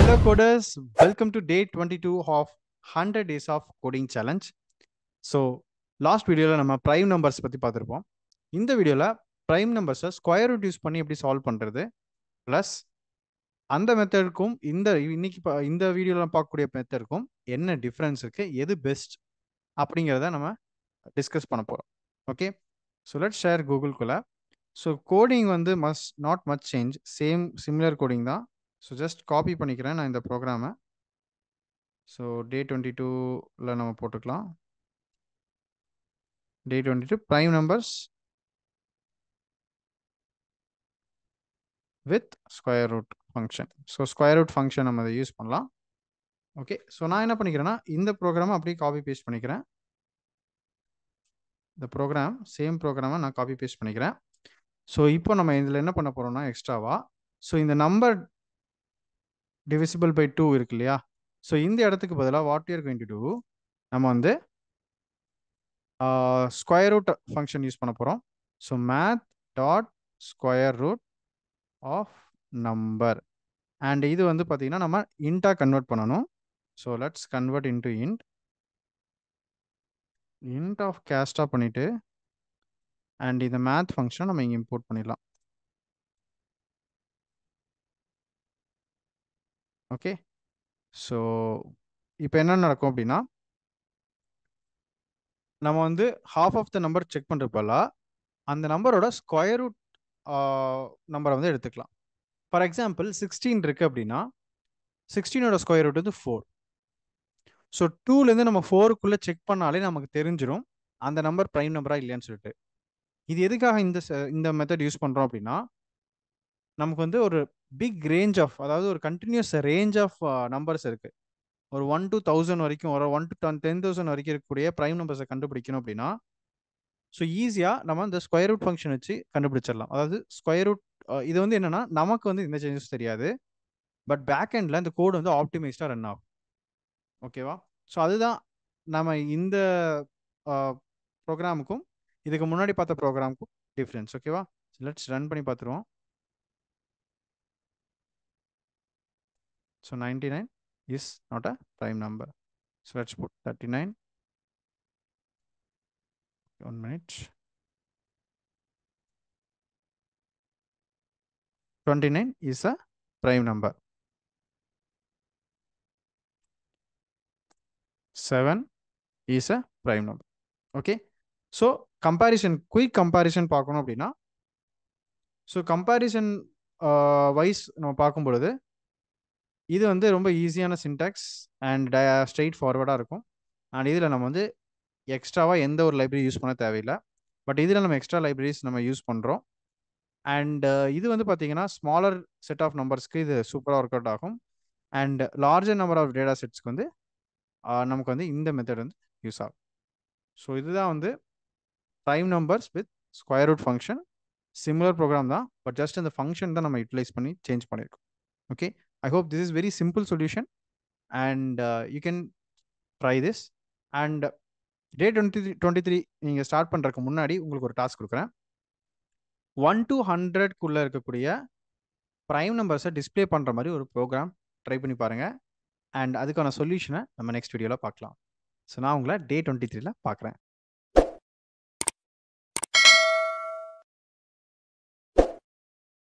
Hello coders, welcome to day 22 of 100 days of coding challenge. So last video நம்ம prime numbers பத்தி பார்த்திருப்போம். இந்த வீடியோல prime numbers square root use பண்ணி எப்படி சால்வ் பண்றது plus அந்த மெத்தடுக்கும் இந்த வீடியோல பார்க்கக்கூடிய மெத்தடுக்கும் என்ன டிஃபரன்ஸ் இருக்கு, எது பெஸ்ட் அப்படிங்கறத நம்ம டிஸ்கஸ் பண்ண போறோம். Okay, so let's share Google Colab. So coding வந்து must not much change, same similar coding தான். So just copy பண்ணிக்கிறேன் நான் இந்த ப்ரோக்ராமை. ஸோ டே 22ல நம்ம போட்டுக்கலாம். Day 22 prime numbers with square root function. So square root function நம்ம அதை யூஸ் பண்ணலாம். ஓகே, ஸோ நான் என்ன பண்ணிக்கிறேன்னா இந்த ப்ரோக்ராமை அப்படியே காப்பி பேஸ்ட் பண்ணிக்கிறேன். இந்த ப்ரோக்ராம் சேம் ப்ரோக்ராமை நான் காப்பி பேஸ்ட் பண்ணிக்கிறேன். ஸோ இப்போ நம்ம இதில் என்ன பண்ண போகிறோம்னா எக்ஸ்ட்ராவா, ஸோ இந்த நம்பர் டிவிசிபிள் பை 2 இருக்கு இல்லையா, ஸோ இந்த இடத்துக்கு பதிலாக what you are going to do, நம்ம வந்து ஸ்கொயர் ரூட் ஃபங்க்ஷன் யூஸ் பண்ண போகிறோம். So math dot square root of number, and இது வந்து பார்த்தீங்கன்னா நம்ம இன்டா கன்வெர்ட் பண்ணணும். So let's convert into int of கேஸ்டா பண்ணிட்டு அண்ட் இந்த மேத் ஃபங்க்ஷன் நம்ம இங்கே இம்போர்ட் பண்ணிடலாம். ஓகே, ஸோ இப்போ என்ன நடக்கும் அப்படின்னா நம்ம வந்து half of the number check பண்ணுறப்பல அந்த நம்பரோட ஸ்கொயர் ரூட் நம்பரை வந்து எடுத்துக்கலாம். ஃபார் எக்ஸாம்பிள் 16 இருக்கு அப்படின்னா 16ஓட ஸ்கொயர் ரூட் வந்து 4. ஸோ 2லேருந்து நம்ம 4க்குள்ளே செக் பண்ணாலே நமக்கு தெரிஞ்சிடும் அந்த நம்பர் ப்ரைம் நம்பரா இல்லையான்னு சொல்லிட்டு. இது எதுக்காக இந்த மெத்தட் யூஸ் பண்ணுறோம் அப்படின்னா நமக்கு வந்து ஒரு பிக் ரேஞ்ச் ஆஃப், அதாவது ஒரு கண்டினியூஸ் ரேஞ்ச் ஆஃப் நம்பர்ஸ் இருக்குது. ஒரு 1 to 1000 வரைக்கும், ஒரு 1 to 10,000 வரைக்கும் இருக்கக்கூடிய ப்ரைம் நம்பர்ஸை கண்டுபிடிக்கணும் அப்படின்னா ஸோ ஈஸியாக நம்ம இந்த ஸ்கொயர் ரூட் ஃபங்க்ஷன் வச்சு கண்டுபிடிச்சிடலாம். அதாவது ஸ்கொயர் ரூட் இது வந்து என்னென்னா நமக்கு வந்து இந்த சேஞ்சஸ் தெரியாது, பட் பேக் எண்டில் இந்த கோடு வந்து ஆப்டிமைஸ்டாக ரன் ஆகும். ஓகேவா, ஸோ அதுதான் நம்ம இந்த ப்ரோக்ராமுக்கும் இதுக்கு முன்னாடி பார்த்த ப்ரோக்ராமுக்கும் டிஃப்ரென்ஸ். ஓகேவா, லெட்ஸ் ரன் பண்ணி பார்த்துருவோம். So 99 is not a prime number. So let's put 39. 1 minute. 29 is a prime number. 7 is a prime number. Okay, so comparison, quick comparison பார்க்கணும் அப்படின்னா ஸோ கம்பேரிசன் வைஸ் நம்ம பார்க்கும் பொழுது இது வந்து ரொம்ப ஈஸியான சின்டாக்ஸ் அண்ட் ஸ்ட்ரெயிட் ஃபார்வர்டாக இருக்கும். அண்ட் இதில் நம்ம வந்து எக்ஸ்ட்ராவாக எந்த ஒரு லைப்ரரி யூஸ் பண்ண தேவையில்லை, பட் இதில் நம்ம எக்ஸ்ட்ரா லைப்ரரிஸ் நம்ம யூஸ் பண்ணுறோம். அண்ட் இது வந்து பார்த்தீங்கன்னா ஸ்மாலர் செட் ஆஃப் நம்பர்ஸ்க்கு இது சூப்பராக ஒர்க் அவுட் ஆகும். And larger number of data செட்ஸ்க்கு வந்து நமக்கு வந்து இந்த மெத்தட் வந்து யூஸ் ஆகும். ஸோ இதுதான் வந்து prime numbers with square root function. Similar program தான், பட் ஜஸ்ட் இந்த ஃபங்க்ஷன் தான் நம்ம யூட்டிலைஸ் பண்ணி சேஞ்ச் பண்ணியிருக்கோம். Okay, I hope this is very simple solution and you can try this. And day 23 நீங்கள் ஸ்டார்ட் பண்ணுறதுக்கு முன்னாடி உங்களுக்கு ஒரு டாஸ்க் கொடுக்குறேன். 1 to 100க்குள்ளே இருக்கக்கூடிய ப்ரைம் நம்பர்ஸை டிஸ்பிளே பண்ணுற மாதிரி ஒரு ப்ரோக்ராம் ட்ரை பண்ணி பாருங்கள். அண்ட் அதுக்கான சொல்யூஷனை நம்ம நெக்ஸ்ட் வீடியோவில் பார்க்கலாம். ஸோ நான் உங்களை டே 23ல பார்க்குறேன்.